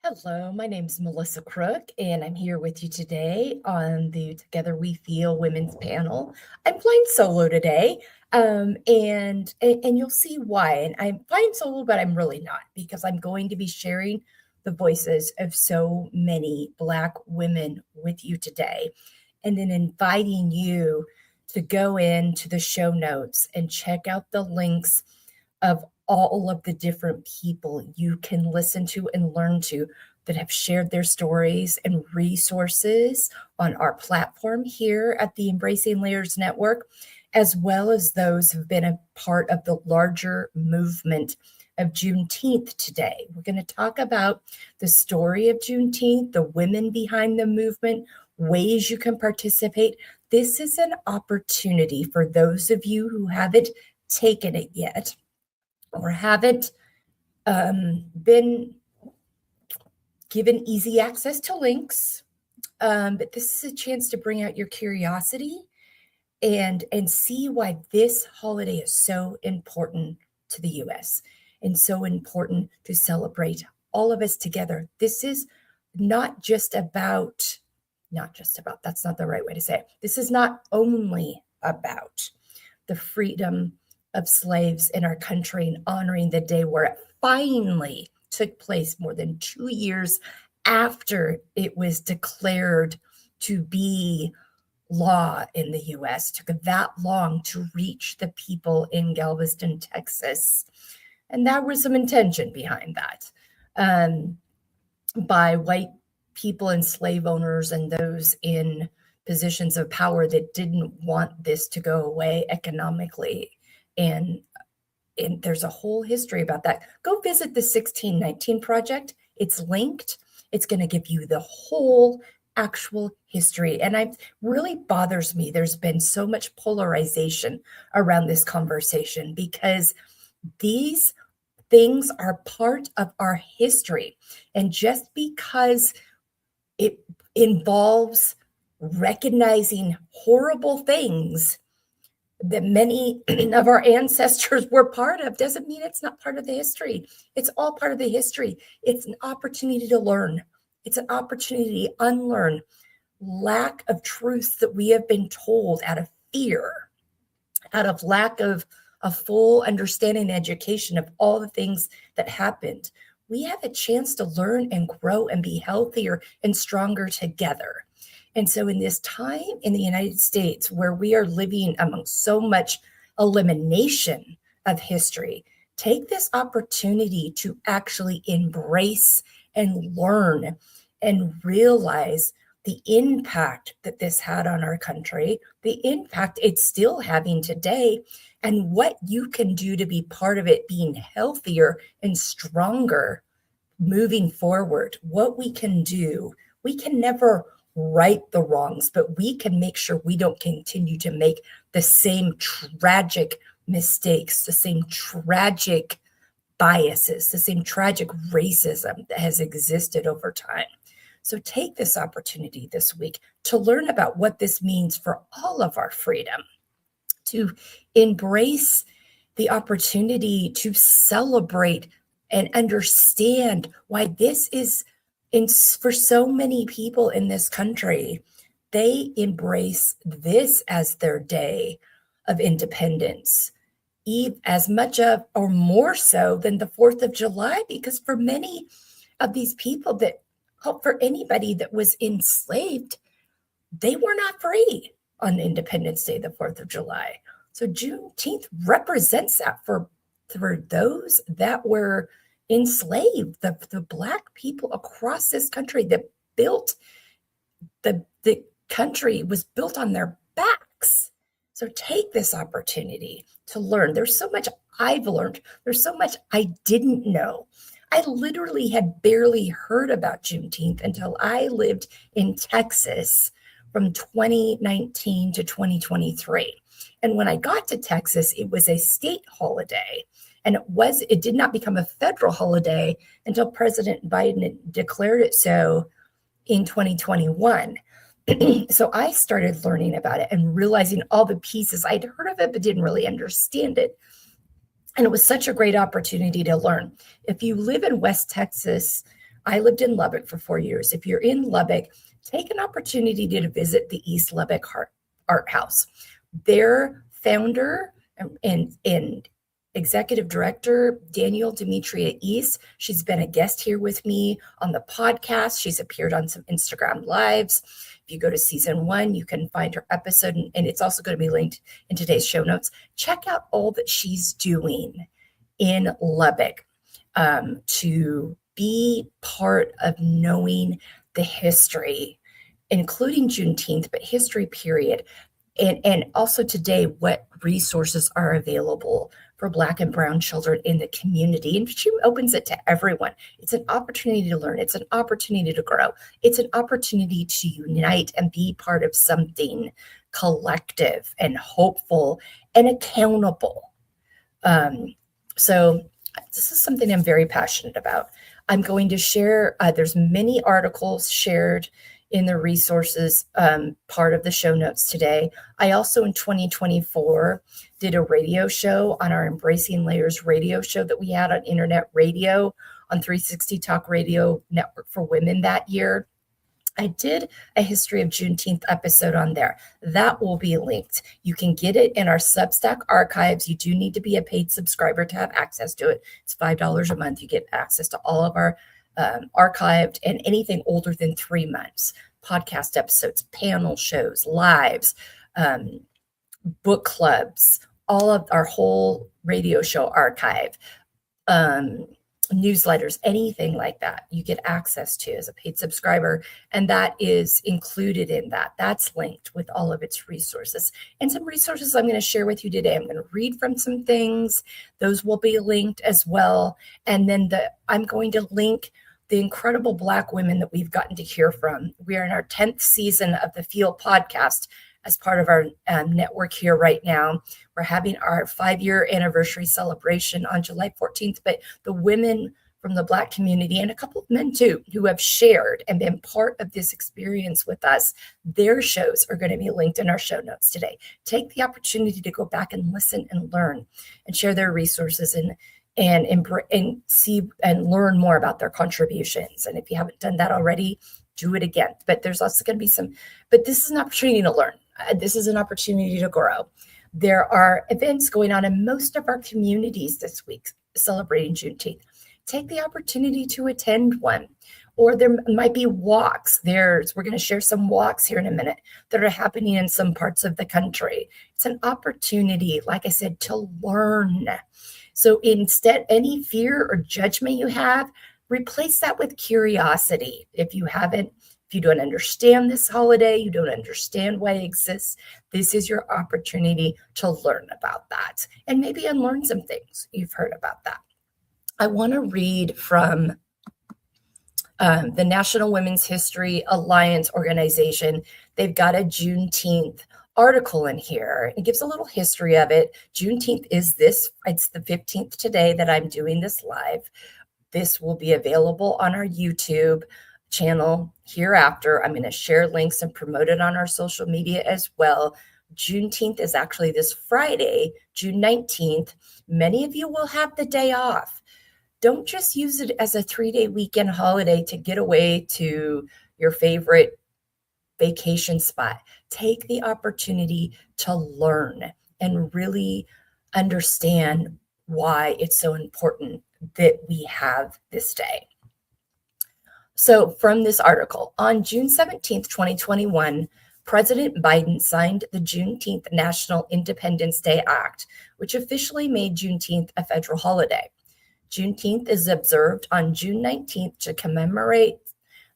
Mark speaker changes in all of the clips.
Speaker 1: Hello, my name's Melissa Crook, and I'm here with you today on the Together We Feel Women's panel. I'm flying solo today, and you'll see why. And I'm flying solo, but I'm really not, because I'm going to be sharing the voices of so many Black women with you today, and then inviting you to go into the show notes and check out the links of all of the different people you can listen to and learn to that have shared their stories and resources on our platform here at the Embracing Layers Network, as well as those who've been a part of the larger movement of Juneteenth today. We're going to talk about the story of Juneteenth, the women behind the movement, ways you can participate. This is an opportunity for those of you who haven't taken it yet or haven't been given easy access to links. But this is a chance to bring out your curiosity and see why this holiday is so important to the U.S. and so important to celebrate all of us together. This is not just about, that's not the right way to say it. This is not only about the freedom of slaves in our country and honoring the day where it finally took place more than 2 years after it was declared to be law in the U.S. It took that long to reach the people in Galveston, Texas. And there was some intention behind that by white people and slave owners and those in positions of power that didn't want this to go away economically. And there's a whole history about that. Go visit the 1619 Project. It's linked. It's going to give you the whole actual history. And it really bothers me. There's been so much polarization around this conversation because these things are part of our history. And just because it involves recognizing horrible things that many of our ancestors were part of doesn't mean it's not part of the history. It's all part of the history. It's an opportunity to learn. It's an opportunity to unlearn lack of truths that we have been told out of fear, out of lack of a full understanding and education of all the things that happened. We have a chance to learn and grow and be healthier and stronger together. And so in this time in the United States where we are living among so much elimination of history, take this opportunity to actually embrace and learn and realize the impact that this had on our country, the impact it's still having today, and what you can do to be part of it being healthier and stronger moving forward. What we can do, we can never right the wrongs, but we can make sure we don't continue to make the same tragic mistakes, the same tragic biases, the same tragic racism that has existed over time. So take this opportunity this week to learn about what this means for all of our freedom, to embrace the opportunity to celebrate and understand why this is for so many people in this country. They embrace this as their day of independence, as much of or more so than the 4th of July, because for many of these people for anybody that was enslaved, they were not free on Independence Day, the 4th of July. So Juneteenth represents that for those that were enslaved, the Black people across this country that built the country was built on their backs. So take this opportunity to learn. There's so much I've learned. There's so much I didn't know. I literally had barely heard about Juneteenth until I lived in Texas from 2019 to 2023. And when I got to Texas, it was a state holiday. And it did not become a federal holiday until President Biden declared it so in 2021. So I started learning about it and realizing all the pieces. I'd heard of it, but didn't really understand it. And it was such a great opportunity to learn. If you live in West Texas, I lived in Lubbock for 4 years. If you're in Lubbock, take an opportunity to visit the East Lubbock Art House. Their founder and executive director, Daniel Demetria East, she's been a guest here with me on the podcast. She's appeared on some Instagram lives. If you go to season 1, you can find her episode, and it's also going to be linked in today's show notes. Check out all that she's doing in Lubbock to be part of knowing the history, including Juneteenth, but history period. And also today, what resources are available for Black and Brown children in the community. And she opens it to everyone. It's an opportunity to learn. It's an opportunity to grow. It's an opportunity to unite and be part of something collective and hopeful and accountable. So this is something I'm very passionate about. I'm going to share, there's many articles shared in the resources part of the show notes today. I also in 2024 did a radio show on our Embracing Layers radio show that we had on internet radio on 360 Talk Radio Network for Women that year. I did a history of Juneteenth episode on there. That will be linked. You can get it in our Substack archives. You do need to be a paid subscriber to have access to it. It's $5 a month. You get access to all of our archived and anything older than 3 months, podcast episodes, panel shows, lives, book clubs, all of our whole radio show archive, newsletters, anything like that, you get access to as a paid subscriber. And that is included in that. That's linked with all of its resources. And some resources I'm going to share with you today. I'm going to read from some things. Those will be linked as well. And then I'm going to link the incredible Black women that we've gotten to hear from. We are in our 10th season of the Feel podcast as part of our network here right now. We're having our 5-year anniversary celebration on July 14th, but the women from the Black community and a couple of men too, who have shared and been part of this experience with us, their shows are going to be linked in our show notes today. Take the opportunity to go back and listen and learn and share their resources and see and learn more about their contributions. And if you haven't done that already, do it again. But there's also going to be but this is an opportunity to learn. This is an opportunity to grow. There are events going on in most of our communities this week celebrating Juneteenth. Take the opportunity to attend one. Or there might be walks. We're going to share some walks here in a minute that are happening in some parts of the country. It's an opportunity, like I said, to learn. So instead, any fear or judgment you have, replace that with curiosity. If you don't understand this holiday, you don't understand why it exists, this is your opportunity to learn about that and maybe unlearn some things you've heard about that. I want to read from the National Women's History Alliance organization. They've got a Juneteenth article in here. It gives a little history of it. Juneteenth is it's the 15th today that I'm doing this live. This will be available on our YouTube channel hereafter. I'm going to share links and promote it on our social media as well. Juneteenth is actually this Friday, June 19th. Many of you will have the day off. Don't just use it as a 3-day weekend holiday to get away to your favorite vacation spot. Take the opportunity to learn and really understand why it's so important that we have this day. So from this article, on June 17th, 2021, President Biden signed the Juneteenth National Independence Day Act, which officially made Juneteenth a federal holiday. Juneteenth is observed on June 19th to commemorate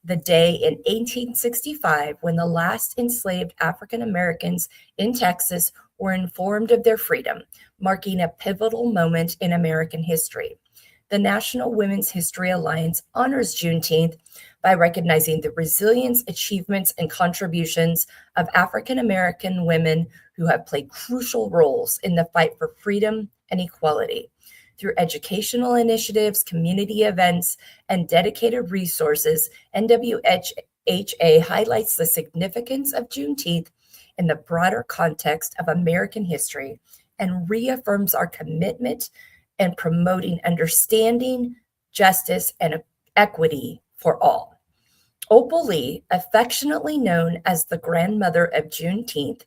Speaker 1: the day in 1865 when the last enslaved African Americans in Texas were informed of their freedom, marking a pivotal moment in American history. The National Women's History Alliance honors Juneteenth by recognizing the resilience, achievements, and contributions of African American women who have played crucial roles in the fight for freedom and equality. Through educational initiatives, community events, and dedicated resources, NWHA highlights the significance of Juneteenth in the broader context of American history and reaffirms our commitment and promoting understanding, justice, and equity for all. Opal Lee, affectionately known as the grandmother of Juneteenth,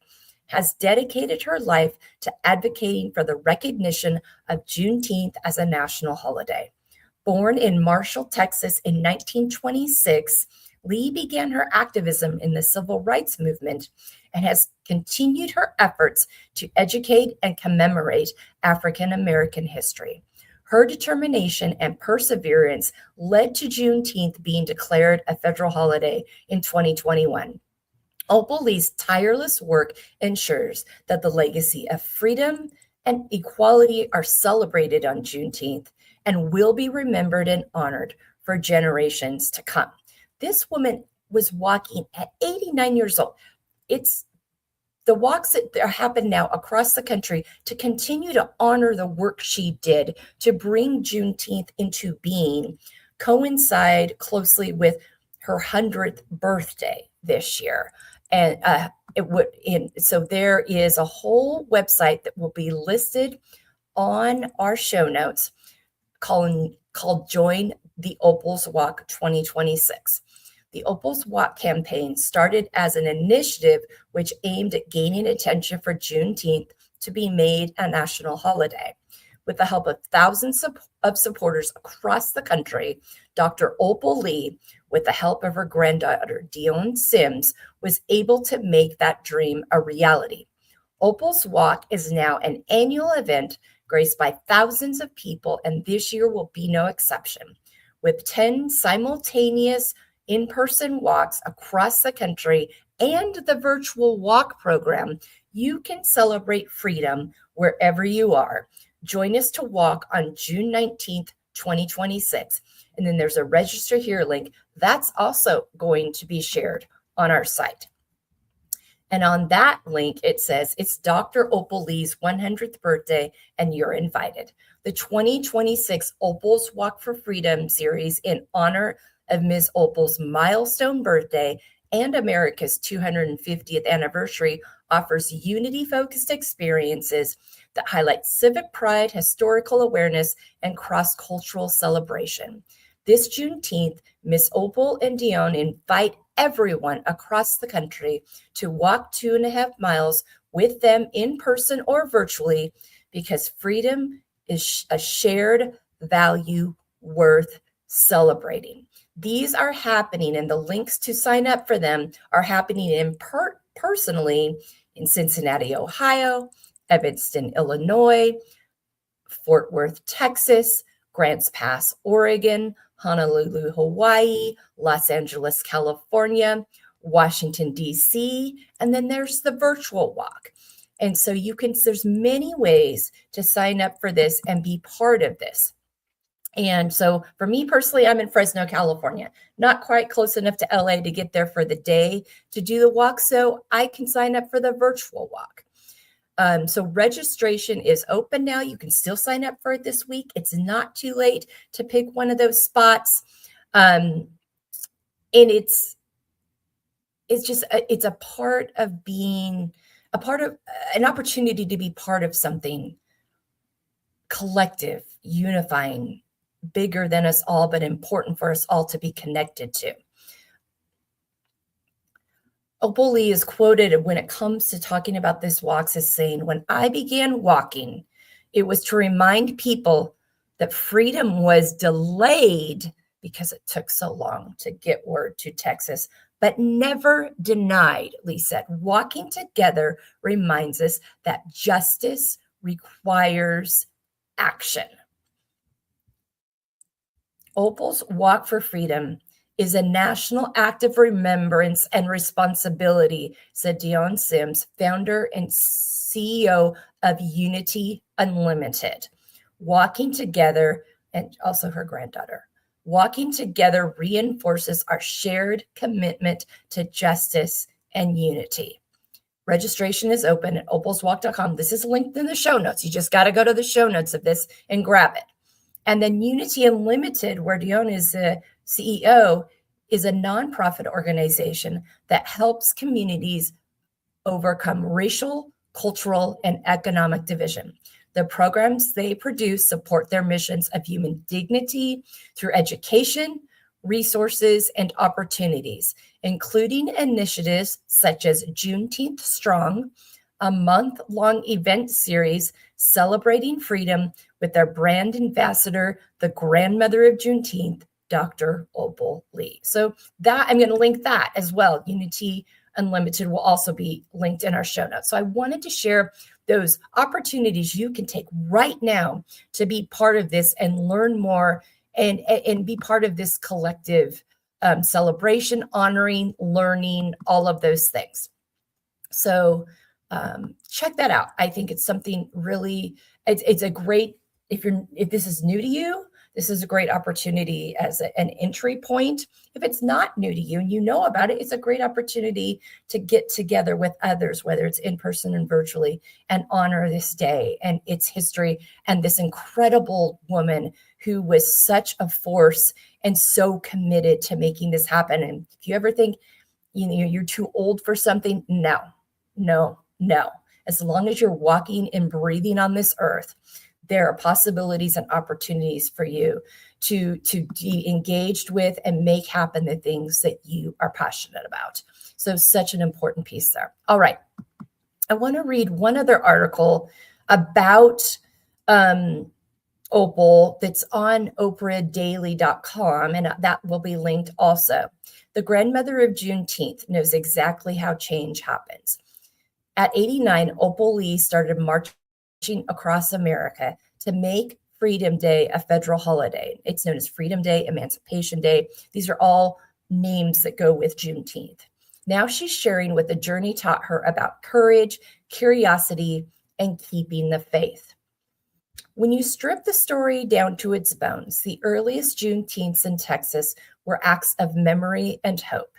Speaker 1: has dedicated her life to advocating for the recognition of Juneteenth as a national holiday. Born in Marshall, Texas in 1926, Lee began her activism in the civil rights movement and has continued her efforts to educate and commemorate African American history. Her determination and perseverance led to Juneteenth being declared a federal holiday in 2021. Opal Lee's tireless work ensures that the legacy of freedom and equality are celebrated on Juneteenth and will be remembered and honored for generations to come. This woman was walking at 89 years old. It's the walks that happen now across the country to continue to honor the work she did to bring Juneteenth into being coincide closely with her 100th birthday this year. And so there is a whole website that will be listed on our show notes called Join the Opals Walk 2026. The Opals Walk campaign started as an initiative which aimed at gaining attention for Juneteenth to be made a national holiday. With the help of thousands of supporters across the country, Dr. Opal Lee, with the help of her granddaughter, Dion Sims, was able to make that dream a reality. Opal's Walk is now an annual event graced by thousands of people, and this year will be no exception. With 10 simultaneous in-person walks across the country and the virtual walk program, you can celebrate freedom wherever you are. Join us to walk on June 19th, 2026. And then there's a register here link that's also going to be shared on our site. And on that link, it says it's Dr. Opal Lee's 100th birthday, and you're invited. The 2026 Opal's Walk for Freedom series in honor of Ms. Opal's milestone birthday and America's 250th anniversary offers unity-focused experiences that highlight civic pride, historical awareness, and cross-cultural celebration. This Juneteenth, Ms. Opal and Dion invite everyone across the country to walk 2.5 miles with them in person or virtually, because freedom is a shared value worth celebrating. These are happening, and the links to sign up for them are happening personally in Cincinnati, Ohio, Evanston, Illinois, Fort Worth, Texas, Grants Pass, Oregon, Honolulu, Hawaii, Los Angeles, California, Washington, D.C., and then there's the virtual walk. And so there's many ways to sign up for this and be part of this. And so for me personally, I'm in Fresno, California, not quite close enough to LA to get there for the day to do the walk. So I can sign up for the virtual walk. So registration is open now. You can still sign up for it this week. It's not too late to pick one of those spots. And it's a part of being a part of an opportunity to be part of something collective, unifying, bigger than us all, but important for us all to be connected to. Opal Lee is quoted when it comes to talking about this walks as saying, "When I began walking, it was to remind people that freedom was delayed because it took so long to get word to Texas, but never denied," Lee said. "Walking together reminds us that justice requires action." Opal's Walk for Freedom is a national act of remembrance and responsibility, said Dion Sims, founder and CEO of Unity Unlimited. Walking together, and also her granddaughter, walking together reinforces our shared commitment to justice and unity. Registration is open at opalswalk.com. This is linked in the show notes. You just got to go to the show notes of this and grab it. And then Unity Unlimited, where Dion is the CEO, is a nonprofit organization that helps communities overcome racial, cultural, and economic division. The programs they produce support their missions of human dignity through education, resources, and opportunities, including initiatives such as Juneteenth Strong, a month-long event series celebrating freedom with our brand ambassador, the grandmother of Juneteenth, Dr. Opal Lee. So that I'm going to link that as well. Unity Unlimited will also be linked in our show notes. So I wanted to share those opportunities you can take right now to be part of this and learn more and be part of this collective celebration, honoring, learning, all of those things. So check that out. I think it's something really, it's a great, if this is new to you, this is a great opportunity as an entry point. If it's not new to you and you know about it, it's a great opportunity to get together with others, whether it's in person and virtually, and honor this day and its history and this incredible woman who was such a force and so committed to making this happen. And if you ever think, you're too old for something, no. As long as you're walking and breathing on this earth, there are possibilities and opportunities for you to be engaged with and make happen the things that you are passionate about. So such an important piece there. All right. I want to read one other article about Opal that's on oprahdaily.com, and that will be linked also. The grandmother of Juneteenth knows exactly how change happens. At 89, Opal Lee started marching across America to make Freedom Day a federal holiday. It's known as Freedom Day, Emancipation Day. These are all names that go with Juneteenth. Now she's sharing what the journey taught her about courage, curiosity, and keeping the faith. When you strip the story down to its bones, the earliest Juneteenths in Texas were acts of memory and hope.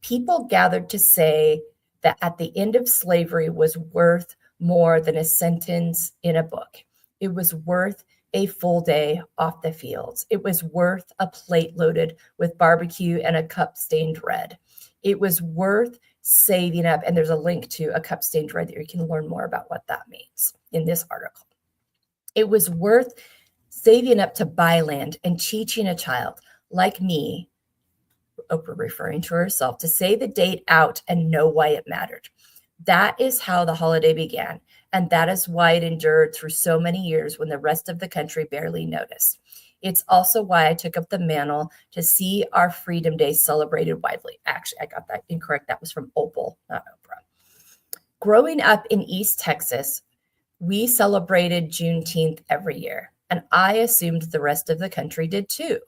Speaker 1: People gathered to say that at the end of slavery was worth more than a sentence in a book. It was worth a full day off the fields. It was worth a plate loaded with barbecue and a cup stained red. It was worth saving up. And there's a link to a cup stained red that you can learn more about what that means in this article. It was worth saving up to buy land and teaching a child like me, Oprah referring to herself, to say the date out and know why it mattered. That is how the holiday began, and that is why it endured through so many years when the rest of the country barely noticed. It's also why I took up the mantle to see our Freedom Day celebrated widely. Actually, I got that incorrect. That was from Opal, not Oprah. Growing up in East Texas, we celebrated Juneteenth every year, and I assumed the rest of the country did too.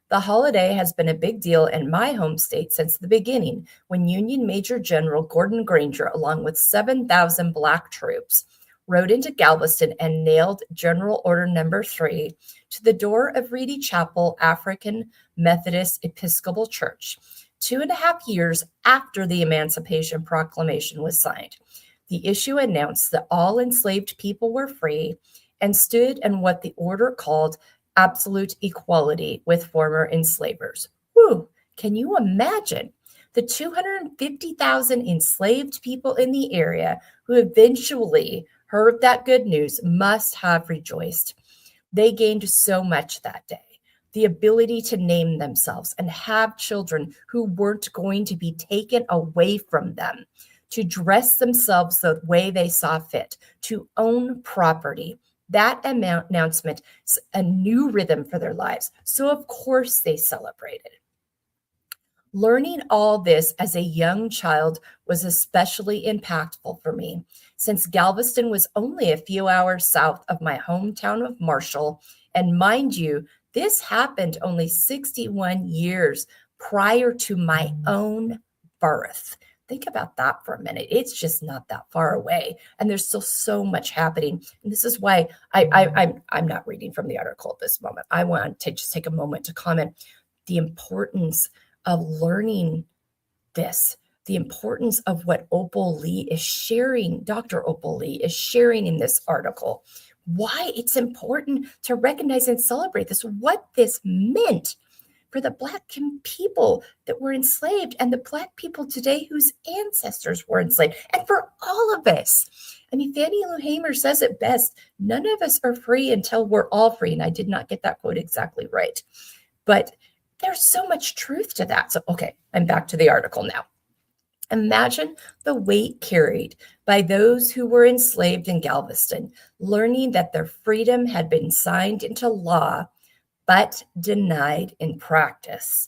Speaker 1: The holiday has been a big deal in my home state since the beginning, when Union Major General Gordon Granger, along with 7,000 Black troops, rode into Galveston and nailed General Order No. 3 to the door of Reedy Chapel African Methodist Episcopal Church, 2.5 years after the Emancipation Proclamation was signed. The issue announced that all enslaved people were free and stood in what the order called absolute equality with former enslavers. Whew, can you imagine? The 250,000 enslaved people in the area who eventually heard that good news must have rejoiced. They gained so much that day. The ability to name themselves and have children who weren't going to be taken away from them, to dress themselves the way they saw fit, to own property. That announcement is a new rhythm for their lives. So of course they celebrated. Learning all this as a young child was especially impactful for me, since Galveston was only a few hours south of my hometown of Marshall. And mind you, this happened only 61 years prior to my own birth. Think about that for a minute. It's just not that far away. And there's still so much happening. And this is why I'm not reading from the article at this moment. I want to just take a moment to comment the importance of learning this, the importance of what Opal Lee is sharing, Dr. Opal Lee is sharing in this article, why it's important to recognize and celebrate this, what this meant for the Black people that were enslaved and the Black people today whose ancestors were enslaved, and for all of us. I mean, Fannie Lou Hamer says it best, none of us are free until we're all free. And I did not get that quote exactly right. But There's so much truth to that. So, okay, I'm back to the article now. Imagine the weight carried by those who were enslaved in Galveston, learning that their freedom had been signed into law, but denied in practice.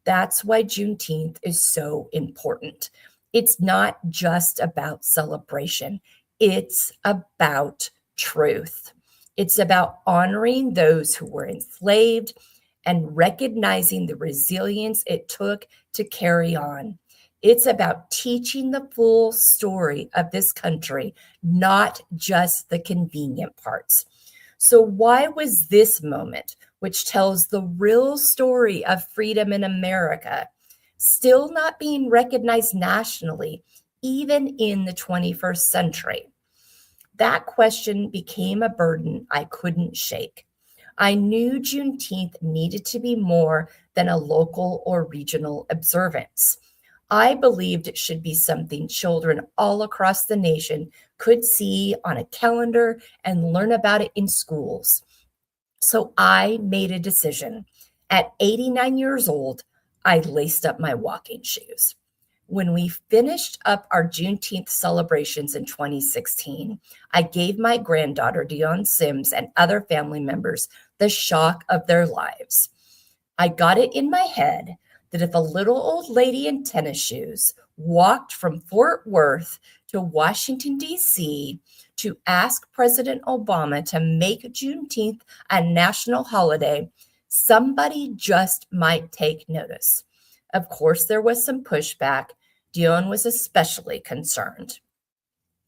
Speaker 1: That's why Juneteenth is so important. It's not just about celebration, it's about truth. It's about honoring those who were enslaved and recognizing the resilience it took to carry on. It's about teaching the full story of this country, not just the convenient parts. So, why was this moment, which tells the real story of freedom in America, still not being recognized nationally, even in the 21st century? That question became a burden I couldn't shake. I knew Juneteenth needed to be more than a local or regional observance. I believed it should be something children all across the nation could see on a calendar and learn about it in schools. So I made a decision. At 89 years old, I laced up my walking shoes. When we finished up our Juneteenth celebrations in 2016, I gave my granddaughter, Dion Sims, and other family members the shock of their lives. I got it in my head that if a little old lady in tennis shoes walked from Fort Worth to Washington, D.C., to ask President Obama to make Juneteenth a national holiday, somebody just might take notice. Of course, there was some pushback. Dion was especially concerned.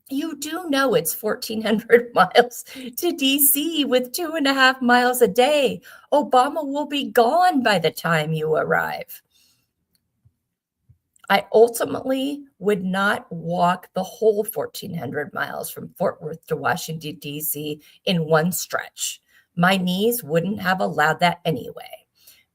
Speaker 1: You do know it's 1,400 miles to DC with 2.5 miles a day. Obama will be gone by the time you arrive. I ultimately would not walk the whole 1,400 miles from Fort Worth to Washington, D.C. in one stretch. My knees wouldn't have allowed that anyway.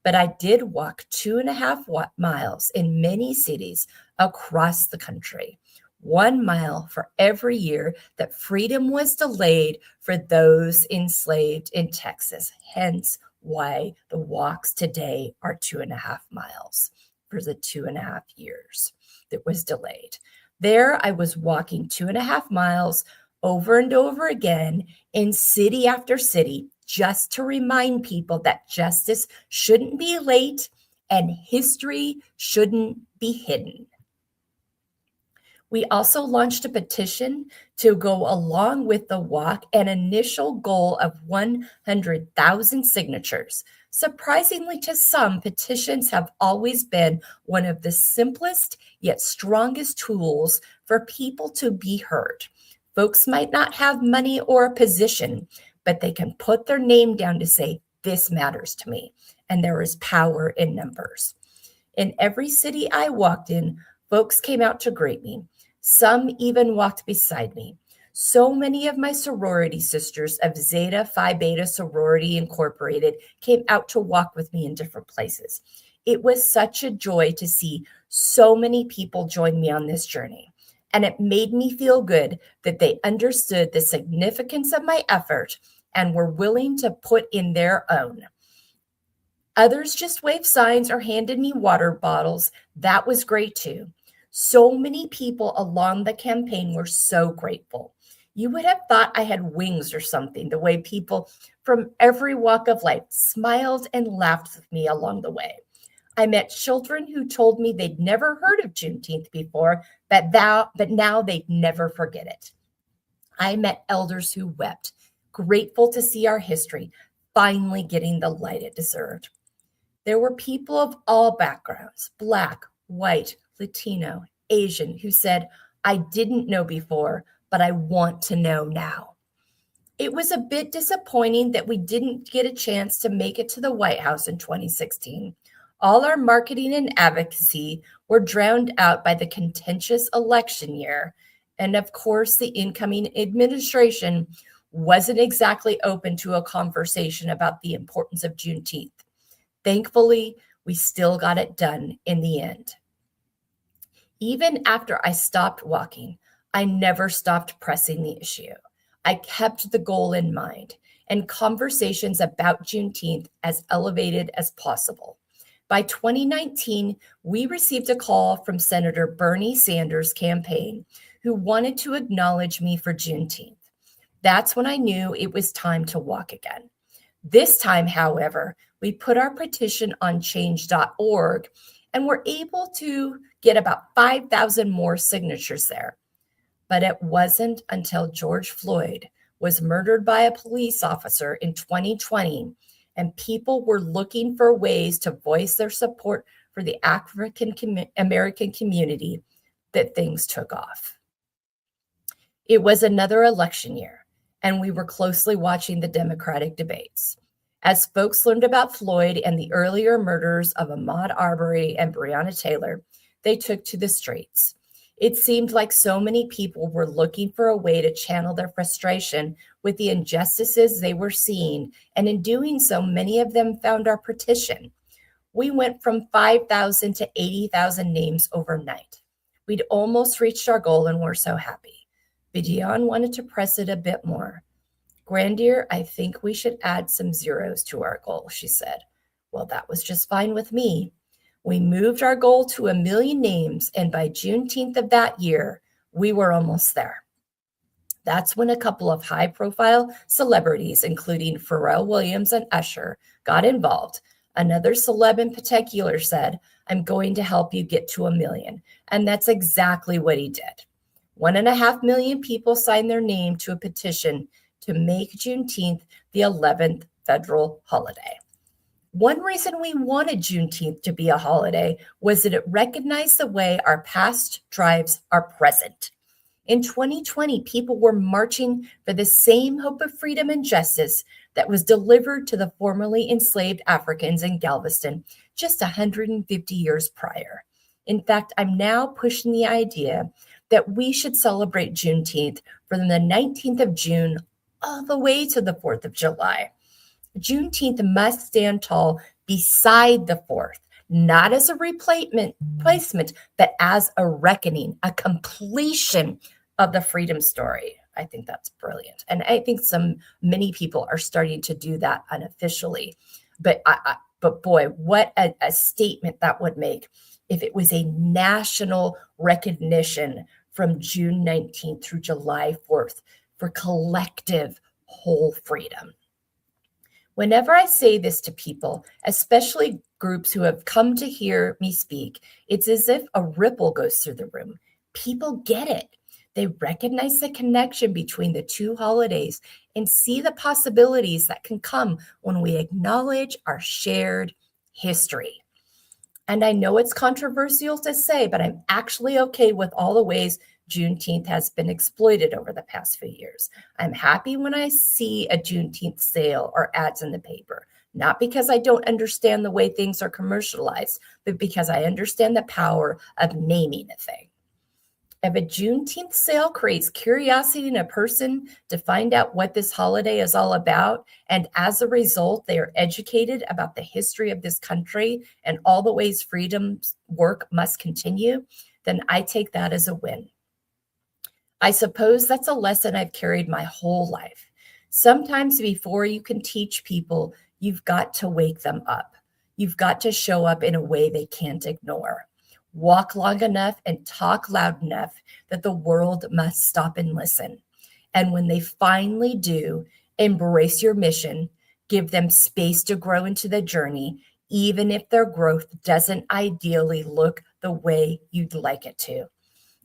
Speaker 1: But I did walk 2.5 miles in many cities across the country. 1 mile for every year that freedom was delayed for those enslaved in Texas. Hence why the walks today are 2.5 miles for the 2.5 years that was delayed. There I was walking 2.5 miles over and over again in city after city, just to remind people that justice shouldn't be late and history shouldn't be hidden. We also launched a petition to go along with the walk, an initial goal of 100,000 signatures. Surprisingly to some, petitions have always been one of the simplest yet strongest tools for people to be heard. Folks might not have money or a position, but they can put their name down to say, this matters to me. And there is power in numbers. In every city I walked in, folks came out to greet me. Some even walked beside me. So many of my sorority sisters of Zeta Phi Beta Sorority Incorporated came out to walk with me in different places. It was such a joy to see so many people join me on this journey. And it made me feel good that they understood the significance of my effort and were willing to put in their own. Others just waved signs or handed me water bottles. That was great too. So many people along the campaign were so grateful. You would have thought I had wings or something, the way people from every walk of life smiled and laughed with me along the way. I met children who told me they'd never heard of Juneteenth before, but now they'd never forget it. I met elders who wept, grateful to see our history finally getting the light it deserved. There were people of all backgrounds, Black, white, Latino, Asian, who said, I didn't know before, but I want to know now. It was a bit disappointing that we didn't get a chance to make it to the White House in 2016. All our marketing and advocacy were drowned out by the contentious election year. And of course, the incoming administration wasn't exactly open to a conversation about the importance of Juneteenth. Thankfully, we still got it done in the end. Even after I stopped walking, I never stopped pressing the issue. I kept the goal in mind and conversations about Juneteenth as elevated as possible. By 2019, we received a call from Senator Bernie Sanders' campaign who wanted to acknowledge me for Juneteenth. That's when I knew it was time to walk again. This time, however, we put our petition on change.org and were able to get about 5,000 more signatures there. But it wasn't until George Floyd was murdered by a police officer in 2020 and people were looking for ways to voice their support for the African American community that things took off. It was another election year, and we were closely watching the Democratic debates. As folks learned about Floyd and the earlier murders of Ahmaud Arbery and Breonna Taylor, they took to the streets. It seemed like so many people were looking for a way to channel their frustration with the injustices they were seeing, and in doing so, many of them found our petition. We went from 5,000 to 80,000 names overnight. We'd almost reached our goal, and we're so happy. Vidian wanted to press it a bit more. Grandier, I think we should add some zeros to our goal, she said. Well, that was just fine with me. We moved our goal to 1 million names, and by Juneteenth of that year, we were almost there. That's when a couple of high-profile celebrities, including Pharrell Williams and Usher, got involved. Another celeb in particular said, I'm going to help you get to 1 million. And that's exactly what he did. 1.5 million people signed their name to a petition to make Juneteenth the 11th federal holiday. One reason we wanted Juneteenth to be a holiday was that it recognized the way our past drives our present. In 2020, people were marching for the same hope of freedom and justice that was delivered to the formerly enslaved Africans in Galveston just 150 years prior. In fact, I'm now pushing the idea that we should celebrate Juneteenth from the 19th of June all the way to the 4th of July. Juneteenth must stand tall beside the 4th, not as a replacement, but as a reckoning, a completion of the freedom story. I think that's brilliant. And I think many people are starting to do that unofficially. But boy, what a statement that would make if it was a national recognition from June 19th through July 4th for collective whole freedom. Whenever I say this to people, especially groups who have come to hear me speak, it's as if a ripple goes through the room. People get it. They recognize the connection between the two holidays and see the possibilities that can come when we acknowledge our shared history. And I know it's controversial to say, but I'm actually okay with all the ways Juneteenth has been exploited over the past few years. I'm happy when I see a Juneteenth sale or ads in the paper, not because I don't understand the way things are commercialized, but because I understand the power of naming a thing. If a Juneteenth sale creates curiosity in a person to find out what this holiday is all about, and as a result, they are educated about the history of this country and all the ways freedom's work must continue, then I take that as a win. I suppose that's a lesson I've carried my whole life. Sometimes before you can teach people, you've got to wake them up. You've got to show up in a way they can't ignore. Walk long enough and talk loud enough that the world must stop and listen. And when they finally do, embrace your mission, give them space to grow into the journey, even if their growth doesn't ideally look the way you'd like it to.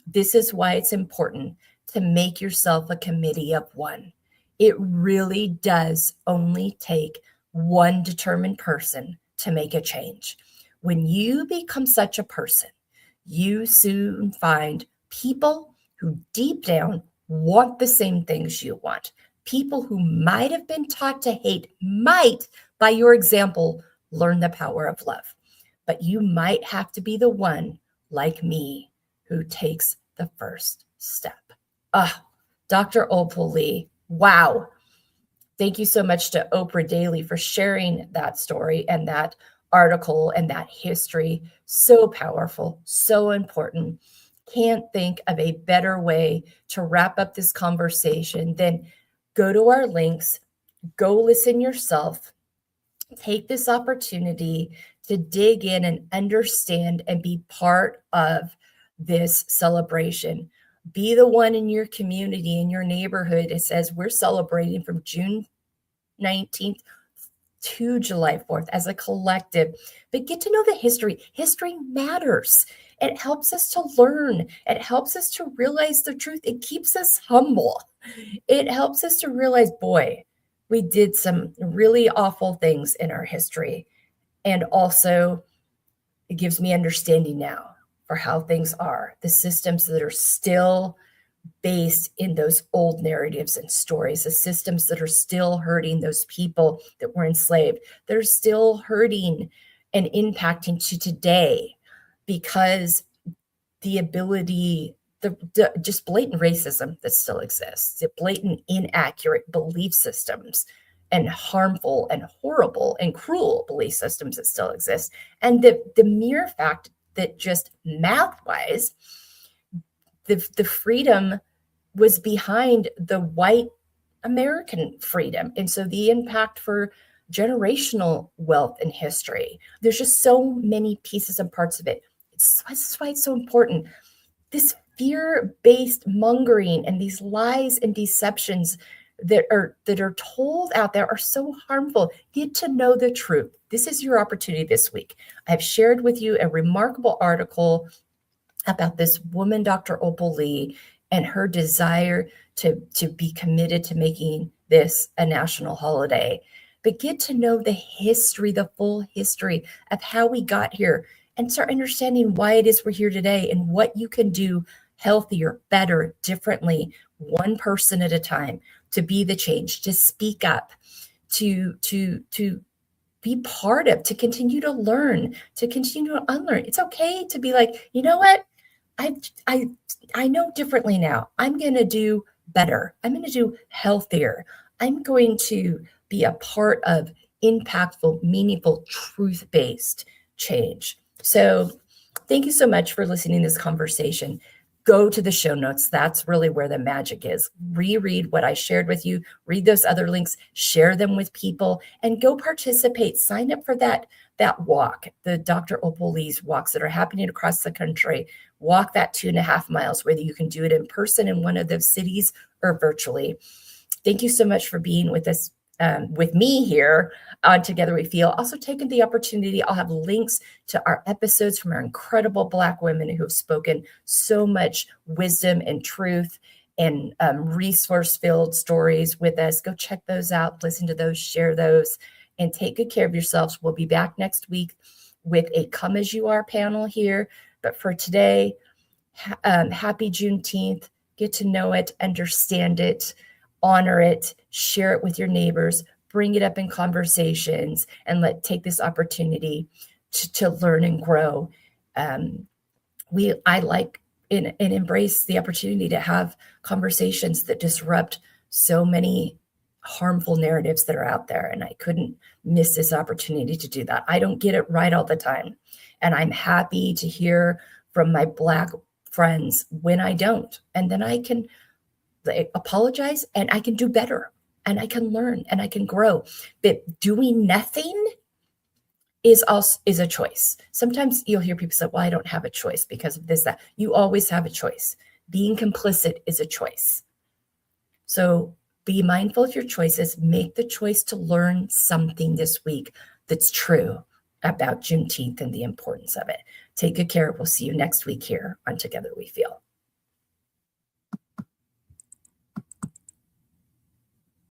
Speaker 1: This is why it's important to make yourself a committee of one. It really does only take one determined person to make a change. When you become such a person, you soon find people who deep down want the same things you want. People who might have been taught to hate might, by your example, learn the power of love. But you might have to be the one, like me, who takes the first step. Dr. Opal Lee, wow. Thank you so much to Oprah Daily for sharing that story and that article and that history. So powerful, so important. Can't think of a better way to wrap up this conversation than go to our links, go listen yourself, take this opportunity to dig in and understand and be part of this celebration. Be the one in your community, in your neighborhood. It says we're celebrating from June 19th to July 4th as a collective, but get to know the history. History matters. It helps us to learn. It helps us to realize the truth. It keeps us humble. It helps us to realize, boy, we did some really awful things in our history. And also, it gives me understanding now for how things are, the systems that are still based in those old narratives and stories, the systems that are still hurting those people that were enslaved, they're still hurting and impacting to today because the ability, the just blatant racism that still exists, the blatant inaccurate belief systems and harmful and horrible and cruel belief systems that still exist. And the mere fact that just math-wise, the freedom was behind the white American freedom. And so the impact for generational wealth and history, there's just so many pieces and parts of it. This is why it's so important. This fear-based mongering and these lies and deceptions that are told out there are so harmful. Get to know the truth. This is your opportunity this week. I've shared with you a remarkable article about this woman, Dr. Opal Lee, and her desire to be committed to making this a national holiday. But get to know the history, the full history of how we got here, and start understanding why it is we're here today and what you can do healthier, better, differently, one person at a time, to be the change, to speak up, to be part of, to continue to learn, to continue to unlearn. It's okay to be like, you know what? I know differently now. I'm going to do better. I'm going to do healthier. I'm going to be a part of impactful, meaningful, truth-based change. So thank you so much for listening to this conversation. Go to the show notes. That's really where the magic is. Reread what I shared with you, read those other links, share them with people, and go participate. Sign up for that walk, the Dr. Opal Lee's walks that are happening across the country. Walk that 2.5 miles, whether you can do it in person in one of those cities or virtually. Thank you so much for being with us, with me here on Together We Feel. Also taking the opportunity, I'll have links to our episodes from our incredible Black women who have spoken so much wisdom and truth and resource-filled stories with us. Go check those out, listen to those, share those, and take good care of yourselves. We'll be back next week with a Come As You Are panel here. But for today, happy Juneteenth. Get to know it, understand it, honor it, share it with your neighbors, bring it up in conversations, and take this opportunity to learn and grow. I like and embrace the opportunity to have conversations that disrupt so many harmful narratives that are out there. And I couldn't miss this opportunity to do that. I don't get it right all the time. And I'm happy to hear from my Black friends when I don't. And then I can apologize and I can do better and I can learn and I can grow. But doing nothing is a choice. Sometimes you'll hear people say, well, I don't have a choice because of this, that. You always have a choice. Being complicit is a choice. So be mindful of your choices. Make the choice to learn something this week that's true about Juneteenth and the importance of it. Take good care. We'll see you next week here on Together We Feel.